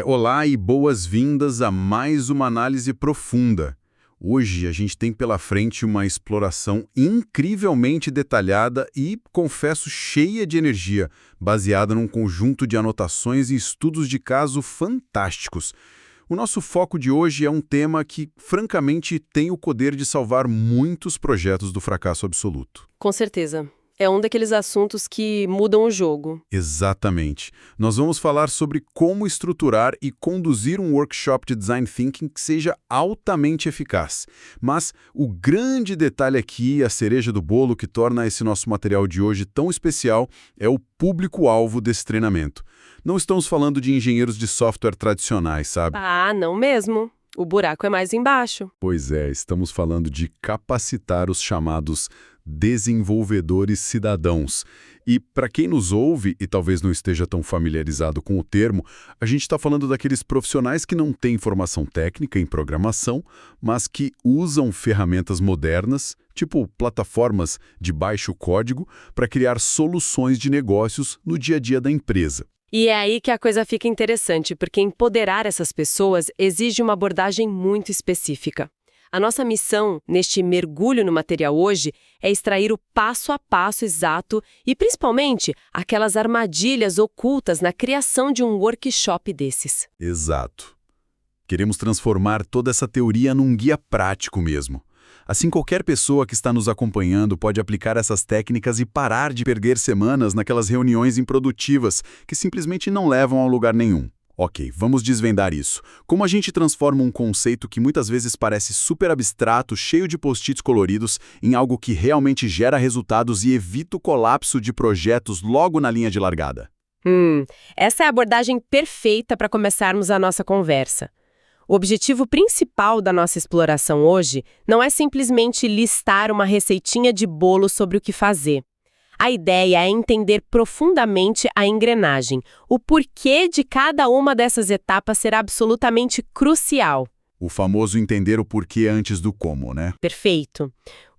Olá e boas-vindas a mais uma análise profunda. Hoje a gente tem pela frente uma exploração incrivelmente detalhada e, confesso, cheia de energia, baseada num conjunto de anotações e estudos de caso fantásticos. O nosso foco de hoje é um tema que, francamente, tem o poder de salvar muitos projetos do fracasso absoluto. Com certeza. É um daqueles assuntos que mudam o jogo. Exatamente. Nós vamos falar sobre como estruturar e conduzir um workshop de Design Thinking que seja altamente eficaz. Mas o grande detalhe aqui, a cereja do bolo que torna esse nosso material de hoje tão especial, é o público-alvo desse treinamento. Não estamos falando de engenheiros de software tradicionais, sabe? Ah, não mesmo. O buraco é mais embaixo. Pois é, estamos falando de capacitar os chamados desenvolvedores cidadãos. E para quem nos ouve e talvez não esteja tão familiarizado com o termo, a gente está falando daqueles profissionais que não têm formação técnica em programação, mas que usam ferramentas modernas, tipo plataformas de baixo código, para criar soluções de negócios no dia a dia da empresa. E é aí que a coisa fica interessante, porque empoderar essas pessoas exige uma abordagem muito específica. A nossa missão, neste mergulho no material hoje, é extrair o passo a passo exato e, principalmente, aquelas armadilhas ocultas na criação de um workshop desses. Exato. Queremos transformar toda essa teoria num guia prático mesmo. Assim, qualquer pessoa que está nos acompanhando pode aplicar essas técnicas e parar de perder semanas naquelas reuniões improdutivas que simplesmente não levam a lugar nenhum. Ok, vamos desvendar isso. Como a gente transforma um conceito que muitas vezes parece super abstrato, cheio de post-its coloridos, em algo que realmente gera resultados e evita o colapso de projetos logo na linha de largada? Essa é a abordagem perfeita para começarmos a nossa conversa. O objetivo principal da nossa exploração hoje não é simplesmente listar uma receitinha de bolo sobre o que fazer. A ideia é entender profundamente a engrenagem, o porquê de cada uma dessas etapas ser absolutamente crucial. O famoso entender o porquê antes do como, né? Perfeito.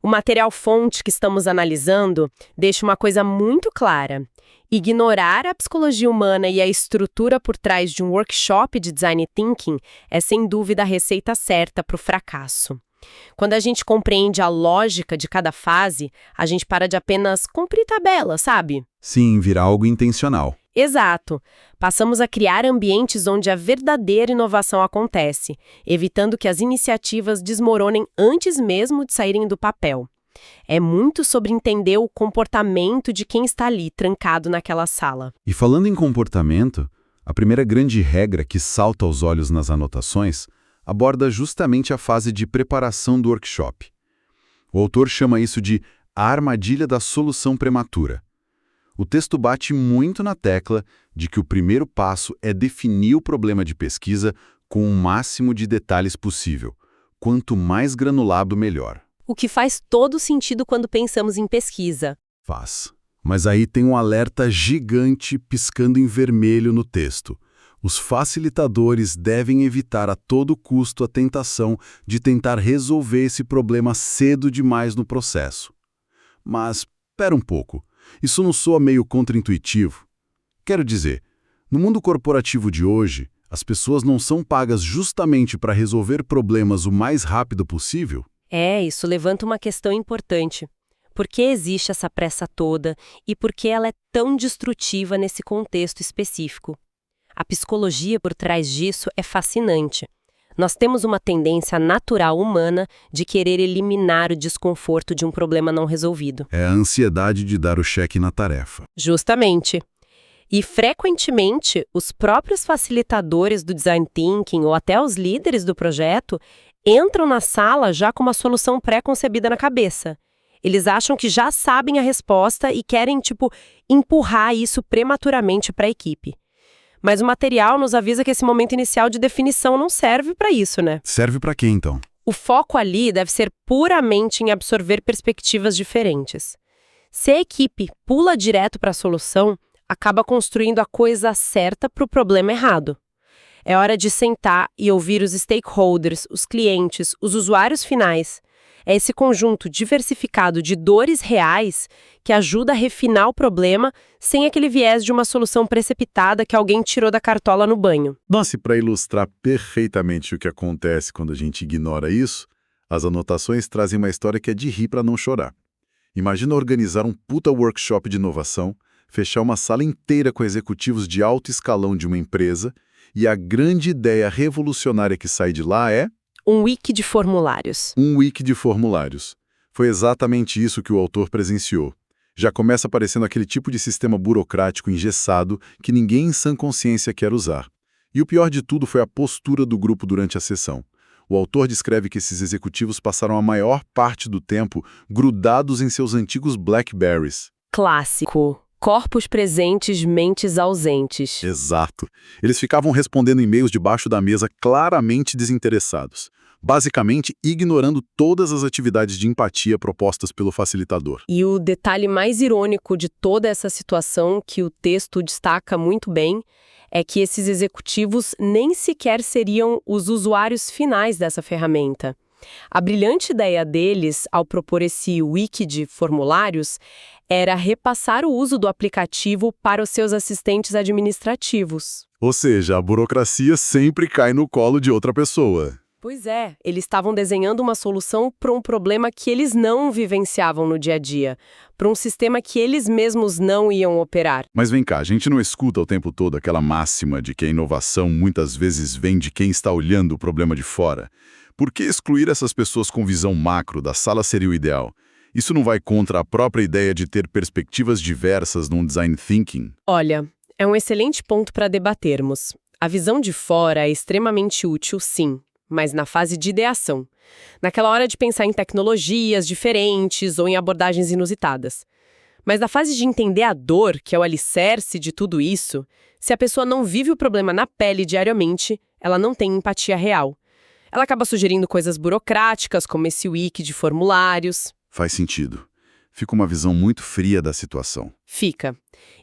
O material-fonte que estamos analisando deixa uma coisa muito clara. Ignorar a psicologia humana e a estrutura por trás de um workshop de Design Thinking é sem dúvida a receita certa para o fracasso. Quando a gente compreende a lógica de cada fase, a gente para de apenas cumprir tabela, sabe? Sim, virar algo intencional. Exato. Passamos a criar ambientes onde a verdadeira inovação acontece, evitando que as iniciativas desmoronem antes mesmo de saírem do papel. É muito sobre entender o comportamento de quem está ali, trancado naquela sala. E falando em comportamento, a primeira grande regra que salta aos olhos nas anotações aborda justamente a fase de preparação do workshop. O autor chama isso de a armadilha da solução prematura. O texto bate muito na tecla de que o primeiro passo é definir o problema de pesquisa com o máximo de detalhes possível. Quanto mais granulado, melhor. O que faz todo sentido quando pensamos em pesquisa. Faz. Mas aí tem um alerta gigante piscando em vermelho no texto. Os facilitadores devem evitar a todo custo a tentação de tentar resolver esse problema cedo demais no processo. Mas, espera um pouco, isso não soa meio contraintuitivo? Quero dizer, no mundo corporativo de hoje, as pessoas não são pagas justamente para resolver problemas o mais rápido possível? Isso levanta uma questão importante. Por que existe essa pressa toda e por que ela é tão destrutiva nesse contexto específico? A psicologia por trás disso é fascinante. Nós temos uma tendência natural humana de querer eliminar o desconforto de um problema não resolvido. É a ansiedade de dar o cheque na tarefa. Justamente. E, frequentemente, os próprios facilitadores do Design Thinking ou até os líderes do projeto entram na sala já com uma solução pré-concebida na cabeça. Eles acham que já sabem a resposta e querem, empurrar isso prematuramente para a equipe. Mas o material nos avisa que esse momento inicial de definição não serve para isso, né? Serve para quê, então? O foco ali deve ser puramente em absorver perspectivas diferentes. Se a equipe pula direto para a solução, acaba construindo a coisa certa para o problema errado. É hora de sentar e ouvir os stakeholders, os clientes, os usuários finais. É esse conjunto diversificado de dores reais que ajuda a refinar o problema sem aquele viés de uma solução precipitada que alguém tirou da cartola no banho. Nossa, e para ilustrar perfeitamente o que acontece quando a gente ignora isso, as anotações trazem uma história que é de rir para não chorar. Imagina organizar um puta workshop de inovação, fechar uma sala inteira com executivos de alto escalão de uma empresa, e a grande ideia revolucionária que sai de lá é Um wiki de formulários. um wiki de formulários. Foi exatamente isso que o autor presenciou. Já começa aparecendo aquele tipo de sistema burocrático engessado que ninguém em sã consciência quer usar. E o pior de tudo foi a postura do grupo durante a sessão. O autor descreve que esses executivos passaram a maior parte do tempo grudados em seus antigos Blackberries. Clássico. Corpos presentes, mentes ausentes. Exato. Eles ficavam respondendo e-mails debaixo da mesa claramente desinteressados, basicamente ignorando todas as atividades de empatia propostas pelo facilitador. E o detalhe mais irônico de toda essa situação, que o texto destaca muito bem, é que esses executivos nem sequer seriam os usuários finais dessa ferramenta. A brilhante ideia deles, ao propor esse wiki de formulários, era repassar o uso do aplicativo para os seus assistentes administrativos. Ou seja, a burocracia sempre cai no colo de outra pessoa. Pois é, eles estavam desenhando uma solução para um problema que eles não vivenciavam no dia a dia, para um sistema que eles mesmos não iam operar. Mas vem cá, a gente não escuta o tempo todo aquela máxima de que a inovação muitas vezes vem de quem está olhando o problema de fora. Por que excluir essas pessoas com visão macro da sala seria o ideal? Isso não vai contra a própria ideia de ter perspectivas diversas num design thinking? Olha, é um excelente ponto para debatermos. A visão de fora é extremamente útil, sim, mas na fase de ideação. Naquela hora de pensar em tecnologias diferentes ou em abordagens inusitadas. Mas na fase de entender a dor, que é o alicerce de tudo isso, se a pessoa não vive o problema na pele diariamente, ela não tem empatia real. Ela acaba sugerindo coisas burocráticas, como esse wiki de formulários. Faz sentido. Fica uma visão muito fria da situação. Fica.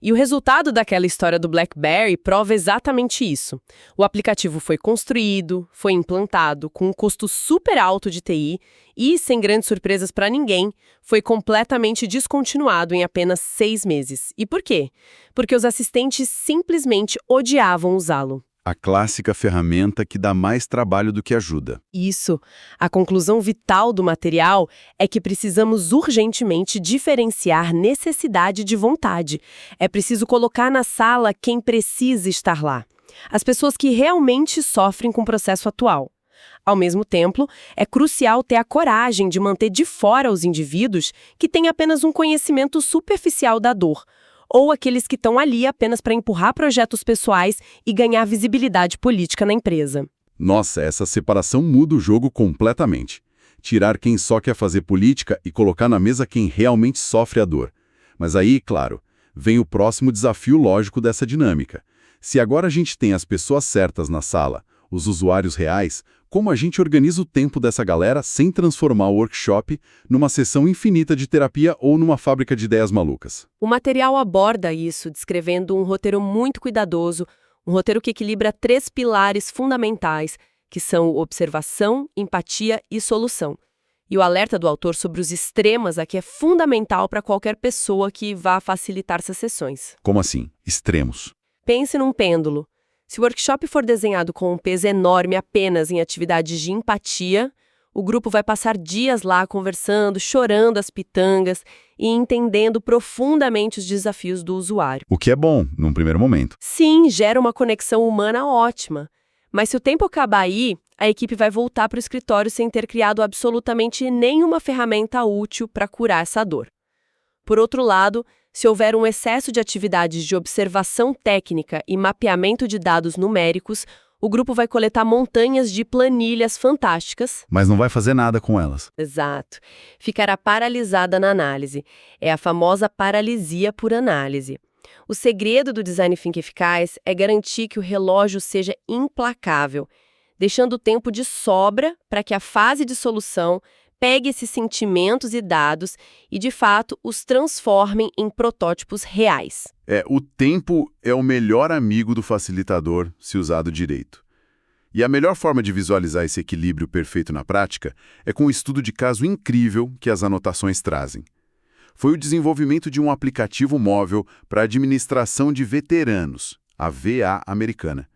E o resultado daquela história do BlackBerry prova exatamente isso. O aplicativo foi construído, foi implantado com um custo super alto de TI e, sem grandes surpresas para ninguém, foi completamente descontinuado em apenas 6 meses. E por quê? Porque os assistentes simplesmente odiavam usá-lo. A clássica ferramenta que dá mais trabalho do que ajuda. Isso. A conclusão vital do material é que precisamos urgentemente diferenciar necessidade de vontade. É preciso colocar na sala quem precisa estar lá. As pessoas que realmente sofrem com o processo atual. Ao mesmo tempo, é crucial ter a coragem de manter de fora os indivíduos que têm apenas um conhecimento superficial da dor, ou aqueles que estão ali apenas para empurrar projetos pessoais e ganhar visibilidade política na empresa. Nossa, essa separação muda o jogo completamente. Tirar quem só quer fazer política e colocar na mesa quem realmente sofre a dor. Mas aí, claro, vem o próximo desafio lógico dessa dinâmica. Se agora a gente tem as pessoas certas na sala, os usuários reais, como a gente organiza o tempo dessa galera sem transformar o workshop numa sessão infinita de terapia ou numa fábrica de ideias malucas? O material aborda isso, descrevendo um roteiro muito cuidadoso, um roteiro que equilibra 3 pilares fundamentais, que são observação, empatia e solução. E o alerta do autor sobre os extremos aqui é fundamental para qualquer pessoa que vá facilitar essas sessões. Como assim? Extremos. Pense num pêndulo. Se o workshop for desenhado com um peso enorme apenas em atividades de empatia, o grupo vai passar dias lá conversando, chorando as pitangas e entendendo profundamente os desafios do usuário. O que é bom, num primeiro momento. Sim, gera uma conexão humana ótima. Mas se o tempo acabar aí, a equipe vai voltar para o escritório sem ter criado absolutamente nenhuma ferramenta útil para curar essa dor. Por outro lado, se houver um excesso de atividades de observação técnica e mapeamento de dados numéricos, o grupo vai coletar montanhas de planilhas fantásticas. Mas não vai fazer nada com elas. Exato. Ficará paralisada na análise. É a famosa paralisia por análise. O segredo do design thinking eficaz é garantir que o relógio seja implacável, deixando o tempo de sobra para que a fase de solução pegue esses sentimentos e dados e, de fato, os transformem em protótipos reais. O tempo é o melhor amigo do facilitador, se usado direito. E a melhor forma de visualizar esse equilíbrio perfeito na prática é com um estudo de caso incrível que as anotações trazem. Foi o desenvolvimento de um aplicativo móvel para administração de veteranos, a VA americana.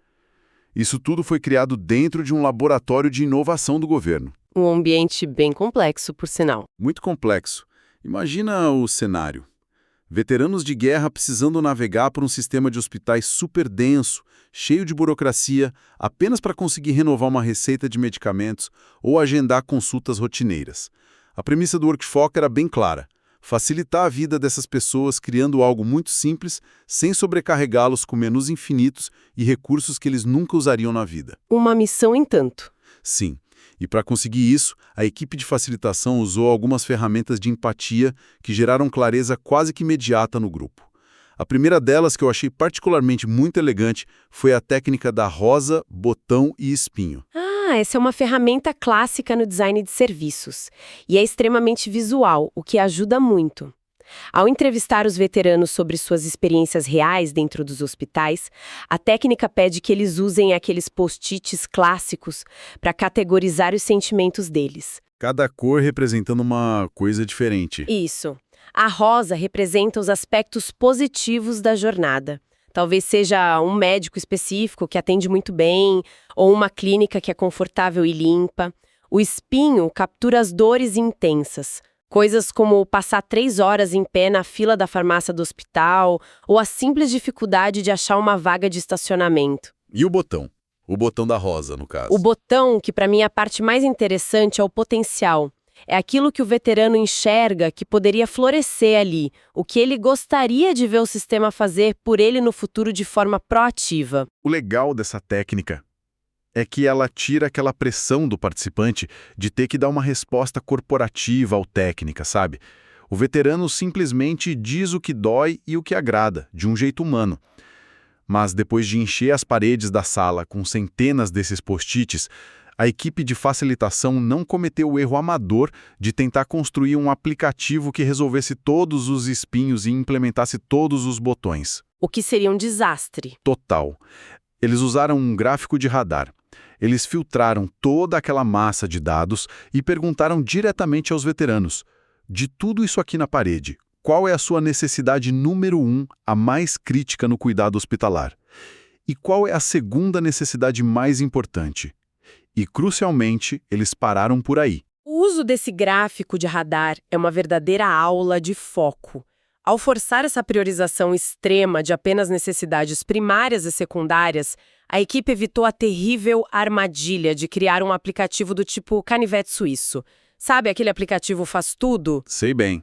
Isso tudo foi criado dentro de um laboratório de inovação do governo. Um ambiente bem complexo, por sinal. Muito complexo. Imagina o cenário. Veteranos de guerra precisando navegar por um sistema de hospitais super denso, cheio de burocracia, apenas para conseguir renovar uma receita de medicamentos ou agendar consultas rotineiras. A premissa do Workfoc era bem clara: facilitar a vida dessas pessoas criando algo muito simples, sem sobrecarregá-los com menus infinitos e recursos que eles nunca usariam na vida. Uma missão em tanto. Sim. E para conseguir isso, a equipe de facilitação usou algumas ferramentas de empatia que geraram clareza quase que imediata no grupo. A primeira delas, que eu achei particularmente muito elegante, foi a técnica da rosa, botão e espinho. Essa é uma ferramenta clássica no design de serviços. E é extremamente visual, o que ajuda muito. Ao entrevistar os veteranos sobre suas experiências reais dentro dos hospitais, a técnica pede que eles usem aqueles post-its clássicos para categorizar os sentimentos deles. Cada cor representando uma coisa diferente. Isso. A rosa representa os aspectos positivos da jornada. Talvez seja um médico específico que atende muito bem, ou uma clínica que é confortável e limpa. O espinho captura as dores intensas. Coisas como passar 3 horas em pé na fila da farmácia do hospital ou a simples dificuldade de achar uma vaga de estacionamento. E o botão? O botão da rosa, no caso. O botão, que para mim é a parte mais interessante, é o potencial. É aquilo que o veterano enxerga que poderia florescer ali, o que ele gostaria de ver o sistema fazer por ele no futuro de forma proativa. O legal dessa técnica é que ela tira aquela pressão do participante de ter que dar uma resposta corporativa ou técnica, sabe? O veterano simplesmente diz o que dói e o que agrada, de um jeito humano. Mas depois de encher as paredes da sala com centenas desses post-its, a equipe de facilitação não cometeu o erro amador de tentar construir um aplicativo que resolvesse todos os espinhos e implementasse todos os botões. O que seria um desastre. Total. Eles usaram um gráfico de radar. Eles filtraram toda aquela massa de dados e perguntaram diretamente aos veteranos: de tudo isso aqui na parede, qual é a sua necessidade número 1, a mais crítica no cuidado hospitalar? E qual é a segunda necessidade mais importante? E, crucialmente, eles pararam por aí. O uso desse gráfico de radar é uma verdadeira aula de foco. Ao forçar essa priorização extrema de apenas necessidades primárias e secundárias, a equipe evitou a terrível armadilha de criar um aplicativo do tipo canivete suíço. Sabe aquele aplicativo faz tudo? Sei bem.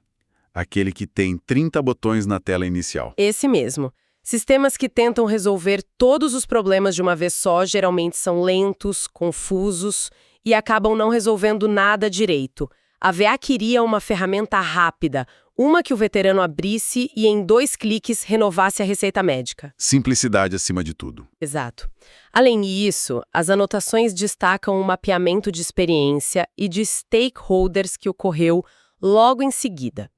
Aquele que tem 30 botões na tela inicial. Esse mesmo. Sistemas que tentam resolver todos os problemas de uma vez só geralmente são lentos, confusos e acabam não resolvendo nada direito. A VA queria uma ferramenta rápida, uma que o veterano abrisse e em 2 cliques renovasse a receita médica. Simplicidade acima de tudo. Exato. Além disso, as anotações destacam um mapeamento de experiência e de stakeholders que ocorreu logo em seguida.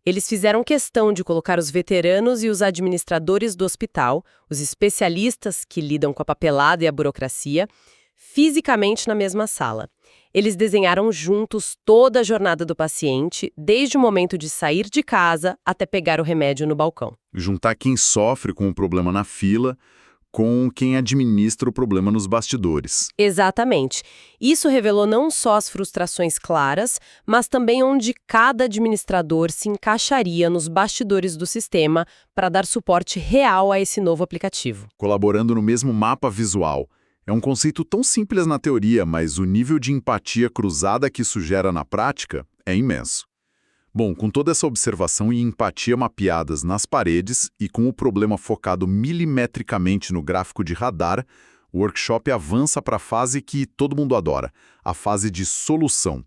Eles fizeram questão de colocar os veteranos e os administradores do hospital, os especialistas que lidam com a papelada e a burocracia, fisicamente na mesma sala. Eles desenharam juntos toda a jornada do paciente, desde o momento de sair de casa até pegar o remédio no balcão. Juntar quem sofre com o problema na fila com quem administra o problema nos bastidores. Exatamente. Isso revelou não só as frustrações claras, mas também onde cada administrador se encaixaria nos bastidores do sistema para dar suporte real a esse novo aplicativo. Colaborando no mesmo mapa visual. É um conceito tão simples na teoria, mas o nível de empatia cruzada que isso gera na prática é imenso. Bom, com toda essa observação e empatia mapeadas nas paredes e com o problema focado milimetricamente no gráfico de radar, o workshop avança para a fase que todo mundo adora, a fase de solução.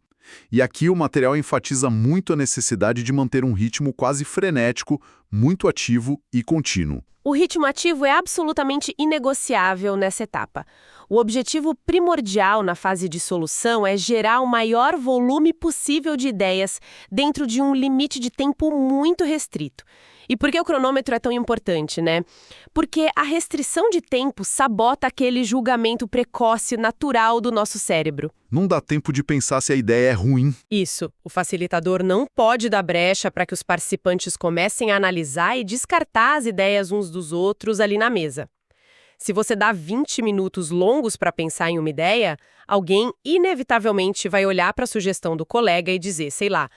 E aqui o material enfatiza muito a necessidade de manter um ritmo quase frenético, muito ativo e contínuo. O ritmo ativo é absolutamente inegociável nessa etapa. O objetivo primordial na fase de solução é gerar o maior volume possível de ideias dentro de um limite de tempo muito restrito. E por que o cronômetro é tão importante, né? Porque a restrição de tempo sabota aquele julgamento precoce natural do nosso cérebro. Não dá tempo de pensar se a ideia é ruim. Isso. O facilitador não pode dar brecha para que os participantes comecem a analisar e descartar as ideias uns dos outros ali na mesa. Se você dá 20 minutos longos para pensar em uma ideia, alguém inevitavelmente vai olhar para a sugestão do colega e dizer, sei lá,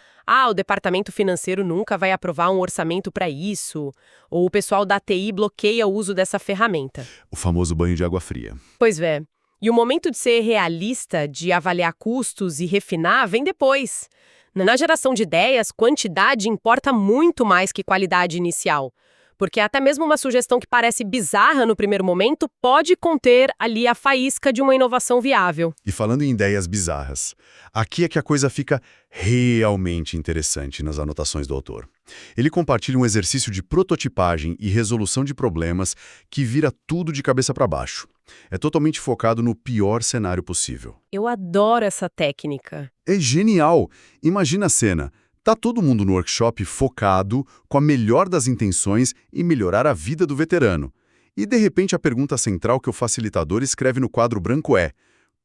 o departamento financeiro nunca vai aprovar um orçamento para isso, ou o pessoal da TI bloqueia o uso dessa ferramenta. O famoso banho de água fria. Pois é. E o momento de ser realista, de avaliar custos e refinar, vem depois. Na geração de ideias, quantidade importa muito mais que qualidade inicial. Porque até mesmo uma sugestão que parece bizarra no primeiro momento pode conter ali a faísca de uma inovação viável. E falando em ideias bizarras, aqui é que a coisa fica realmente interessante nas anotações do autor. Ele compartilha um exercício de prototipagem e resolução de problemas que vira tudo de cabeça para baixo. É totalmente focado no pior cenário possível. Eu adoro essa técnica. É genial! Imagina a cena. Tá todo mundo no workshop focado, com a melhor das intenções em melhorar a vida do veterano. E, de repente, a pergunta central que o facilitador escreve no quadro branco é: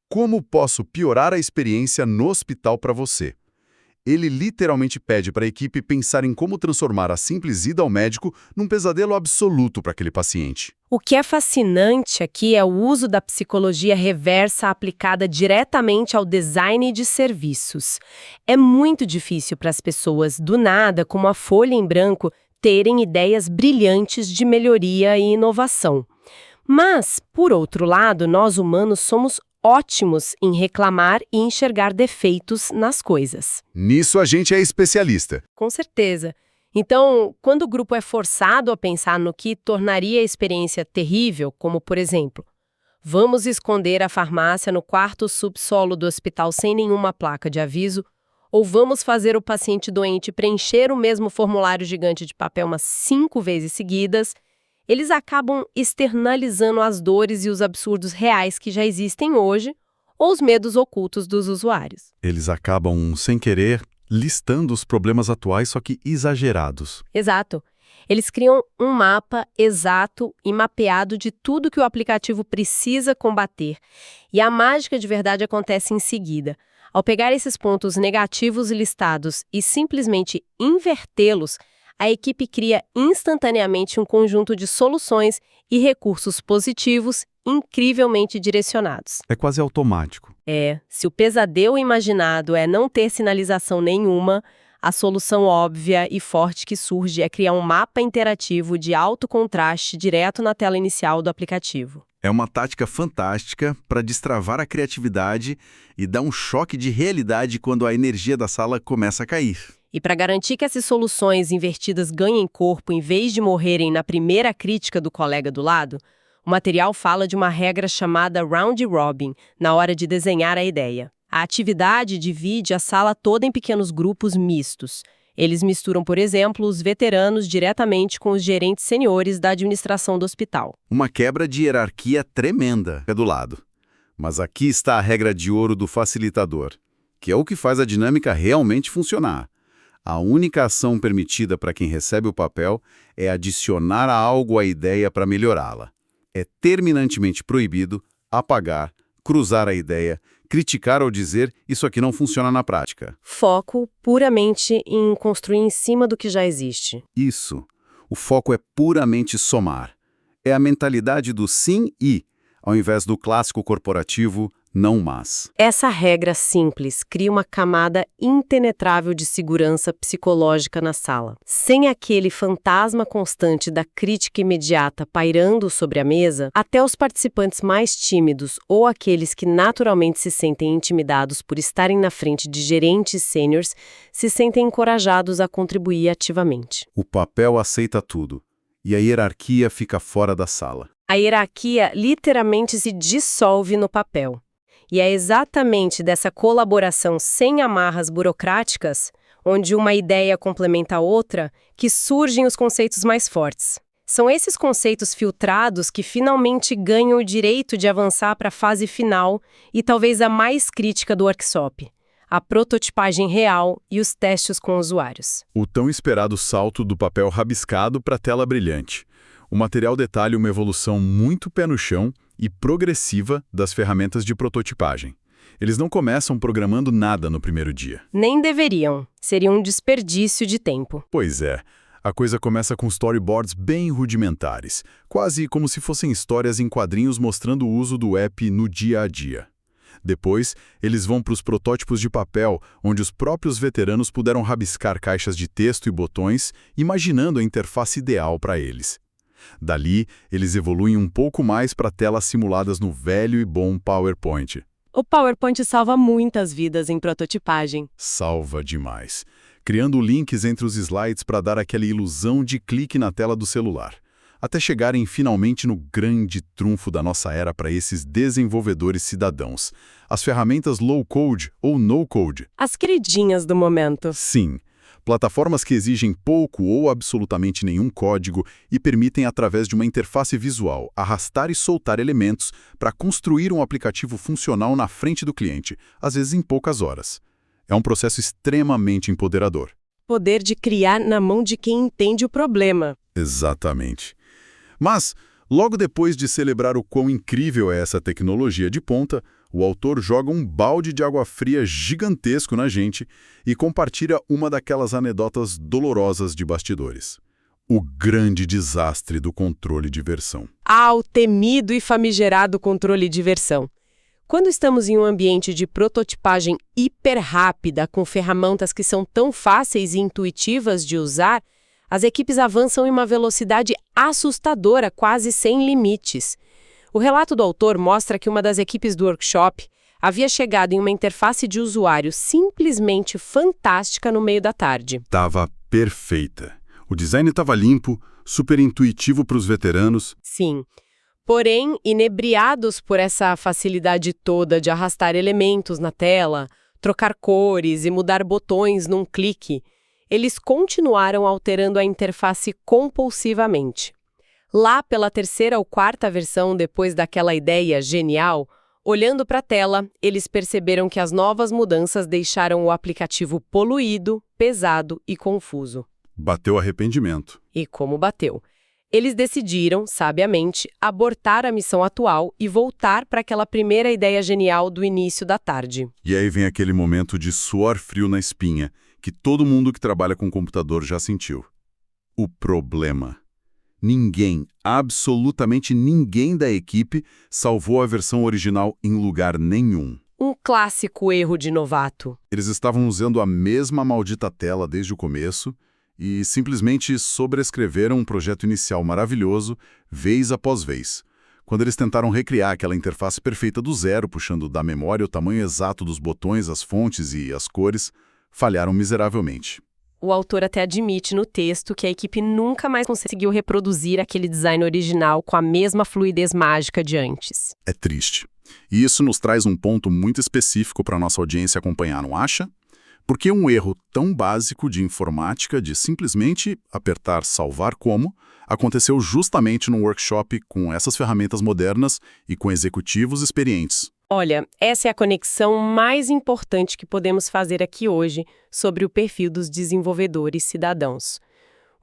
como posso piorar a experiência no hospital para você? Ele literalmente pede para a equipe pensar em como transformar a simples ida ao médico num pesadelo absoluto para aquele paciente. O que é fascinante aqui é o uso da psicologia reversa aplicada diretamente ao design de serviços. É muito difícil para as pessoas, do nada, com uma folha em branco, terem ideias brilhantes de melhoria e inovação. Mas, por outro lado, nós humanos somos ótimos em reclamar e enxergar defeitos nas coisas. Nisso a gente é especialista. Com certeza. Então, quando o grupo é forçado a pensar no que tornaria a experiência terrível, como, por exemplo, vamos esconder a farmácia no quarto subsolo do hospital sem nenhuma placa de aviso, ou vamos fazer o paciente doente preencher o mesmo formulário gigante de papel umas 5 vezes seguidas, eles acabam externalizando as dores e os absurdos reais que já existem hoje, ou os medos ocultos dos usuários. Eles acabam, sem querer, listando os problemas atuais, só que exagerados. Exato. Eles criam um mapa exato e mapeado de tudo que o aplicativo precisa combater. E a mágica de verdade acontece em seguida. Ao pegar esses pontos negativos listados e simplesmente invertê-los, a equipe cria instantaneamente um conjunto de soluções e recursos positivos incrivelmente direcionados. É quase automático. Se o pesadelo imaginado é não ter sinalização nenhuma, a solução óbvia e forte que surge é criar um mapa interativo de alto contraste direto na tela inicial do aplicativo. É uma tática fantástica para destravar a criatividade e dar um choque de realidade quando a energia da sala começa a cair. E para garantir que essas soluções invertidas ganhem corpo em vez de morrerem na primeira crítica do colega do lado, o material fala de uma regra chamada round robin na hora de desenhar a ideia. A atividade divide a sala toda em pequenos grupos mistos. Eles misturam, por exemplo, os veteranos diretamente com os gerentes seniores da administração do hospital. Uma quebra de hierarquia tremenda do lado. Mas aqui está a regra de ouro do facilitador, que é o que faz a dinâmica realmente funcionar. A única ação permitida para quem recebe o papel é adicionar algo à ideia para melhorá-la. É terminantemente proibido apagar, cruzar a ideia, criticar ou dizer isso aqui não funciona na prática. Foco puramente em construir em cima do que já existe. Isso. O foco é puramente somar. É a mentalidade do sim e, ao invés do clássico corporativo não mas. Essa regra simples cria uma camada impenetrável de segurança psicológica na sala. Sem aquele fantasma constante da crítica imediata pairando sobre a mesa, até os participantes mais tímidos ou aqueles que naturalmente se sentem intimidados por estarem na frente de gerentes sêniores se sentem encorajados a contribuir ativamente. O papel aceita tudo, e a hierarquia fica fora da sala. A hierarquia literalmente se dissolve no papel. E é exatamente dessa colaboração sem amarras burocráticas, onde uma ideia complementa a outra, que surgem os conceitos mais fortes. São esses conceitos filtrados que finalmente ganham o direito de avançar para a fase final e talvez a mais crítica do workshop, a prototipagem real e os testes com usuários. O tão esperado salto do papel rabiscado para a tela brilhante. O material detalha uma evolução muito pé no chão e progressiva das ferramentas de prototipagem. Eles não começam programando nada no primeiro dia. Nem deveriam. Seria um desperdício de tempo. Pois é. A coisa começa com storyboards bem rudimentares, quase como se fossem histórias em quadrinhos mostrando o uso do app no dia a dia. Depois, eles vão para os protótipos de papel, onde os próprios veteranos puderam rabiscar caixas de texto e botões, imaginando a interface ideal para eles. Dali, eles evoluem um pouco mais para telas simuladas no velho e bom PowerPoint. O PowerPoint salva muitas vidas em prototipagem. Salva demais. Criando links entre os slides para dar aquela ilusão de clique na tela do celular. Até chegarem finalmente no grande trunfo da nossa era para esses desenvolvedores cidadãos. As ferramentas low-code ou no-code. As queridinhas do momento. Sim. Plataformas que exigem pouco ou absolutamente nenhum código e permitem, através de uma interface visual, arrastar e soltar elementos para construir um aplicativo funcional na frente do cliente, às vezes em poucas horas. É um processo extremamente empoderador. Poder de criar na mão de quem entende o problema. Exatamente. Mas, logo depois de celebrar o quão incrível é essa tecnologia de ponta, o autor joga um balde de água fria gigantesco na gente e compartilha uma daquelas anedotas dolorosas de bastidores. O grande desastre do controle de versão. O temido e famigerado controle de versão. Quando estamos em um ambiente de prototipagem hiper rápida, com ferramentas que são tão fáceis e intuitivas de usar, as equipes avançam em uma velocidade assustadora, quase sem limites. O relato do autor mostra que uma das equipes do workshop havia chegado em uma interface de usuário simplesmente fantástica no meio da tarde. Tava perfeita. O design estava limpo, super intuitivo para os veteranos. Sim. Porém, inebriados por essa facilidade toda de arrastar elementos na tela, trocar cores e mudar botões num clique, eles continuaram alterando a interface compulsivamente. Lá pela terceira ou quarta versão depois daquela ideia genial, olhando para a tela, eles perceberam que as novas mudanças deixaram o aplicativo poluído, pesado e confuso. Bateu arrependimento. E como bateu? Eles decidiram, sabiamente, abortar a missão atual e voltar para aquela primeira ideia genial do início da tarde. E aí vem aquele momento de suor frio na espinha, que todo mundo que trabalha com computador já sentiu. O problema. Ninguém, absolutamente ninguém da equipe salvou a versão original em lugar nenhum. Um clássico erro de novato. Eles estavam usando a mesma maldita tela desde o começo e simplesmente sobrescreveram um projeto inicial maravilhoso, vez após vez. Quando eles tentaram recriar aquela interface perfeita do zero, puxando da memória o tamanho exato dos botões, as fontes e as cores, falharam miseravelmente. O autor até admite no texto que a equipe nunca mais conseguiu reproduzir aquele design original com a mesma fluidez mágica de antes. É triste. E isso nos traz um ponto muito específico para a nossa audiência acompanhar, não acha? Porque um erro tão básico de informática, de simplesmente apertar salvar como, aconteceu justamente num workshop com essas ferramentas modernas e com executivos experientes. Olha, essa é a conexão mais importante que podemos fazer aqui hoje sobre o perfil dos desenvolvedores cidadãos.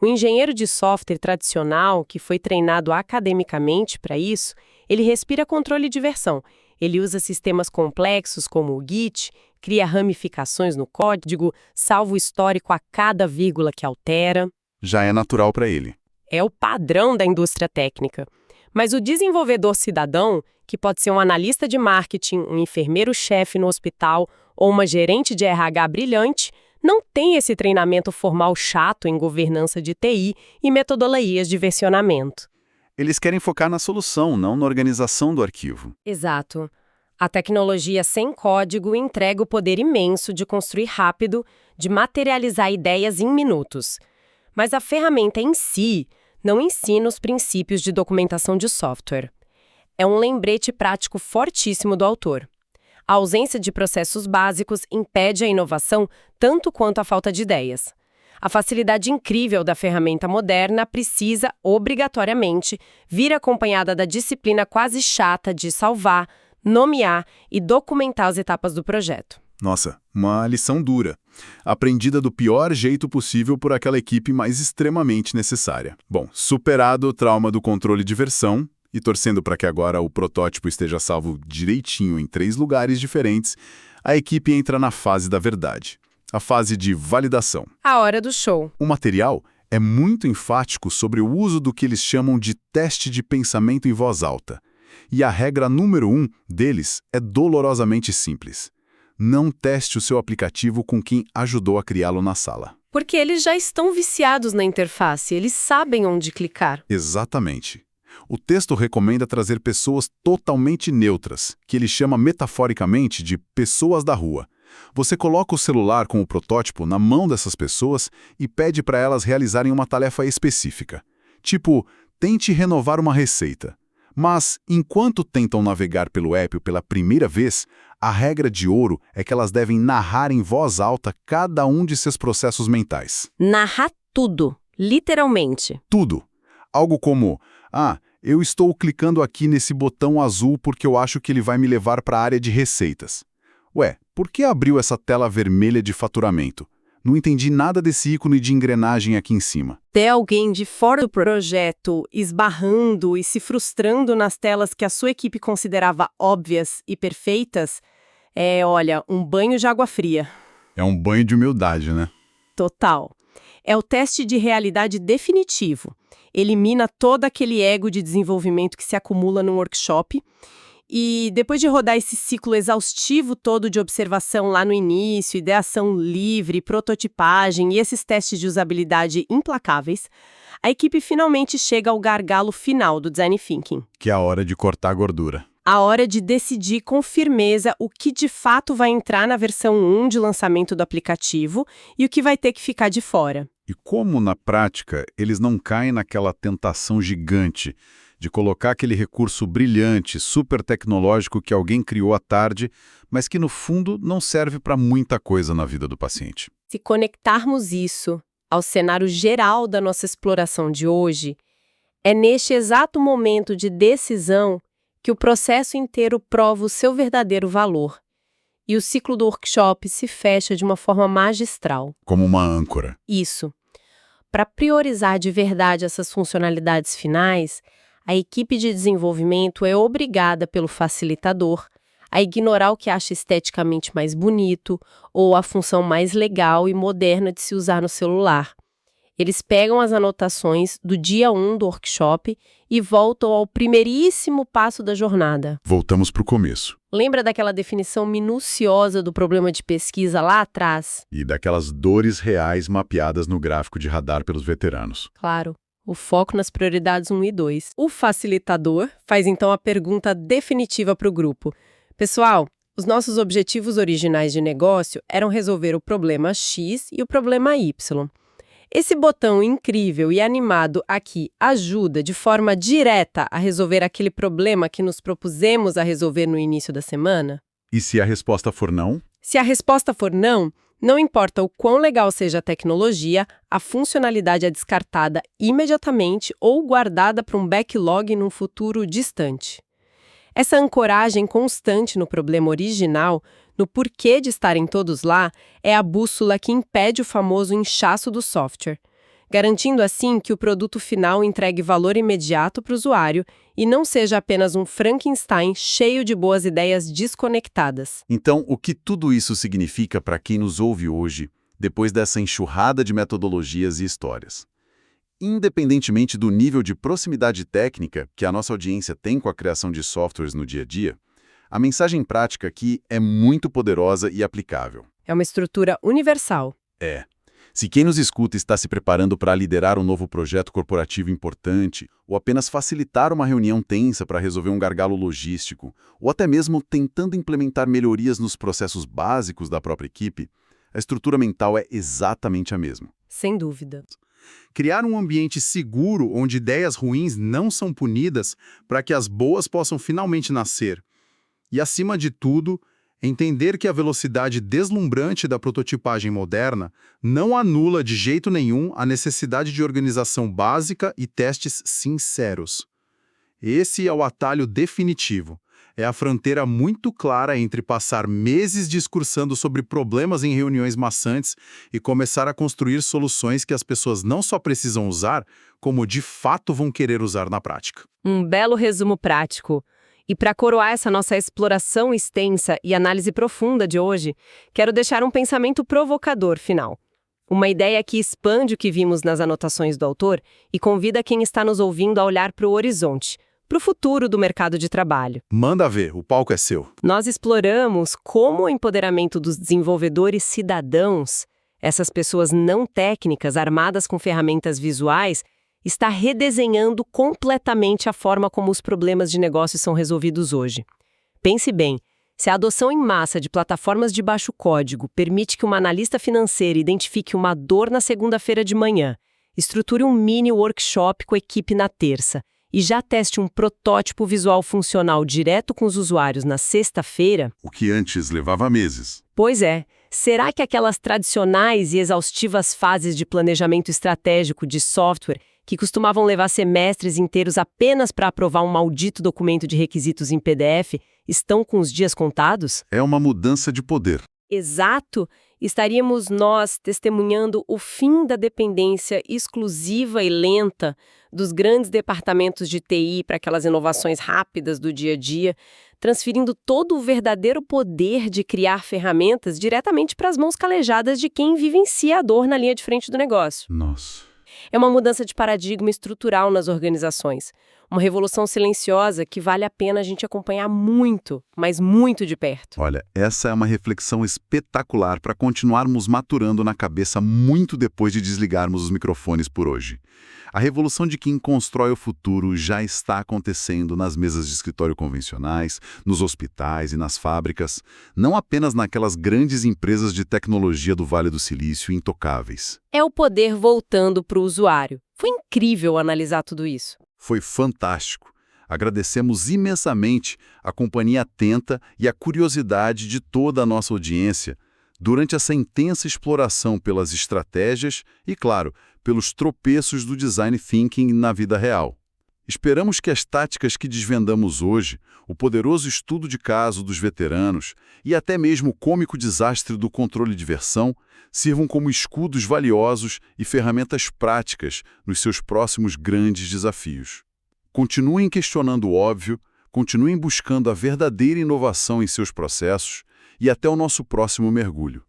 O engenheiro de software tradicional, que foi treinado academicamente para isso, ele respira controle de versão. Ele usa sistemas complexos como o Git, cria ramificações no código, salva o histórico a cada vírgula que altera. Já é natural para ele. É o padrão da indústria técnica. Mas o desenvolvedor cidadão, que pode ser um analista de marketing, um enfermeiro-chefe no hospital ou uma gerente de RH brilhante, não tem esse treinamento formal chato em governança de TI e metodologias de versionamento. Eles querem focar na solução, não na organização do arquivo. Exato. A tecnologia sem código entrega o poder imenso de construir rápido, de materializar ideias em minutos. Mas a ferramenta em si não ensina os princípios de documentação de software. É um lembrete prático fortíssimo do autor. A ausência de processos básicos impede a inovação tanto quanto a falta de ideias. A facilidade incrível da ferramenta moderna precisa, obrigatoriamente, vir acompanhada da disciplina quase chata de salvar, nomear e documentar as etapas do projeto. Nossa, uma lição dura, aprendida do pior jeito possível por aquela equipe mais extremamente necessária. Bom, superado o trauma do controle de versão e torcendo para que agora o protótipo esteja salvo direitinho em 3 lugares diferentes, a equipe entra na fase da verdade, a fase de validação. A hora do show. O material é muito enfático sobre o uso do que eles chamam de teste de pensamento em voz alta. E a regra número 1 deles é dolorosamente simples. Não teste o seu aplicativo com quem ajudou a criá-lo na sala. Porque eles já estão viciados na interface, eles sabem onde clicar. Exatamente. O texto recomenda trazer pessoas totalmente neutras, que ele chama metaforicamente de pessoas da rua. Você coloca o celular com o protótipo na mão dessas pessoas e pede para elas realizarem uma tarefa específica. Tipo, tente renovar uma receita. Mas, enquanto tentam navegar pelo app pela primeira vez, a regra de ouro é que elas devem narrar em voz alta cada um de seus processos mentais. Narrar tudo, literalmente. Tudo. Algo como, eu estou clicando aqui nesse botão azul porque eu acho que ele vai me levar para a área de receitas. Ué, por que abriu essa tela vermelha de faturamento? Não entendi nada desse ícone de engrenagem aqui em cima. Ter alguém de fora do projeto esbarrando e se frustrando nas telas que a sua equipe considerava óbvias e perfeitas um banho de água fria. É um banho de humildade, né? Total. É o teste de realidade definitivo. Elimina todo aquele ego de desenvolvimento que se acumula num workshop. E depois de rodar esse ciclo exaustivo todo de observação lá no início, ideação livre, prototipagem e esses testes de usabilidade implacáveis, a equipe finalmente chega ao gargalo final do Design Thinking. Que é a hora de cortar a gordura. A hora de decidir com firmeza o que de fato vai entrar na versão 1 de lançamento do aplicativo e o que vai ter que ficar de fora. E como, na prática, eles não caem naquela tentação gigante de colocar aquele recurso brilhante, super tecnológico que alguém criou à tarde, mas que no fundo não serve para muita coisa na vida do paciente. Se conectarmos isso ao cenário geral da nossa exploração de hoje, é neste exato momento de decisão que o processo inteiro prova o seu verdadeiro valor. E o ciclo do workshop se fecha de uma forma magistral. Como uma âncora. Isso. Para priorizar de verdade essas funcionalidades finais, a equipe de desenvolvimento é obrigada pelo facilitador a ignorar o que acha esteticamente mais bonito ou a função mais legal e moderna de se usar no celular. Eles pegam as anotações do dia 1 do workshop e voltam ao primeiríssimo passo da jornada. Voltamos para o começo. Lembra daquela definição minuciosa do problema de pesquisa lá atrás? E daquelas dores reais mapeadas no gráfico de radar pelos veteranos. Claro. O foco nas prioridades 1 e 2. O facilitador faz então a pergunta definitiva para o grupo. Pessoal, os nossos objetivos originais de negócio eram resolver o problema X e o problema Y. Esse botão incrível e animado aqui ajuda de forma direta a resolver aquele problema que nos propusemos a resolver no início da semana? E se a resposta for não? Se a resposta for não, não importa o quão legal seja a tecnologia, a funcionalidade é descartada imediatamente ou guardada para um backlog num futuro distante. Essa ancoragem constante no problema original, no porquê de estarem todos lá, é a bússola que impede o famoso inchaço do software, garantindo assim que o produto final entregue valor imediato para o usuário e não seja apenas um Frankenstein cheio de boas ideias desconectadas. Então, o que tudo isso significa para quem nos ouve hoje, depois dessa enxurrada de metodologias e histórias? Independentemente do nível de proximidade técnica que a nossa audiência tem com a criação de softwares no dia a dia, a mensagem prática aqui é muito poderosa e aplicável. É uma estrutura universal. Se quem nos escuta está se preparando para liderar um novo projeto corporativo importante, ou apenas facilitar uma reunião tensa para resolver um gargalo logístico, ou até mesmo tentando implementar melhorias nos processos básicos da própria equipe, a estrutura mental é exatamente a mesma. Sem dúvida. Criar um ambiente seguro onde ideias ruins não são punidas para que as boas possam finalmente nascer. E, acima de tudo, entender que a velocidade deslumbrante da prototipagem moderna não anula de jeito nenhum a necessidade de organização básica e testes sinceros. Esse é o atalho definitivo. É a fronteira muito clara entre passar meses discursando sobre problemas em reuniões maçantes e começar a construir soluções que as pessoas não só precisam usar, como de fato vão querer usar na prática. Um belo resumo prático. E para coroar essa nossa exploração extensa e análise profunda de hoje, quero deixar um pensamento provocador final. Uma ideia que expande o que vimos nas anotações do autor e convida quem está nos ouvindo a olhar para o horizonte, para o futuro do mercado de trabalho. Manda ver, o palco é seu. Nós exploramos como o empoderamento dos desenvolvedores cidadãos, essas pessoas não técnicas armadas com ferramentas visuais, está redesenhando completamente a forma como os problemas de negócio são resolvidos hoje. Pense bem, se a adoção em massa de plataformas de baixo código permite que uma analista financeira identifique uma dor na segunda-feira de manhã, estruture um mini workshop com a equipe na terça e já teste um protótipo visual funcional direto com os usuários na sexta-feira, O que antes levava meses. pois é, será que aquelas tradicionais e exaustivas fases de planejamento estratégico de software que costumavam levar semestres inteiros apenas para aprovar um maldito documento de requisitos em PDF, estão com os dias contados? É uma mudança de poder. Exato, estaríamos nós testemunhando o fim da dependência exclusiva e lenta dos grandes departamentos de TI para aquelas inovações rápidas do dia a dia, transferindo todo o verdadeiro poder de criar ferramentas diretamente para as mãos calejadas de quem vivencia a dor na linha de frente do negócio. Nossa. É uma mudança de paradigma estrutural nas organizações. Uma revolução silenciosa que vale a pena a gente acompanhar muito, mas muito de perto. Olha, essa é uma reflexão espetacular para continuarmos maturando na cabeça muito depois de desligarmos os microfones por hoje. A revolução de quem constrói o futuro já está acontecendo nas mesas de escritório convencionais, nos hospitais e nas fábricas, não apenas naquelas grandes empresas de tecnologia do Vale do Silício intocáveis. É o poder voltando para o usuário. Foi incrível analisar tudo isso. Foi fantástico. Agradecemos imensamente a companhia atenta e a curiosidade de toda a nossa audiência durante essa intensa exploração pelas estratégias e, claro, pelos tropeços do design thinking na vida real. Esperamos que as táticas que desvendamos hoje, o poderoso estudo de caso dos veteranos e até mesmo o cômico desastre do controle de versão sirvam como escudos valiosos e ferramentas práticas nos seus próximos grandes desafios. Continuem questionando o óbvio, continuem buscando a verdadeira inovação em seus processos e até o nosso próximo mergulho.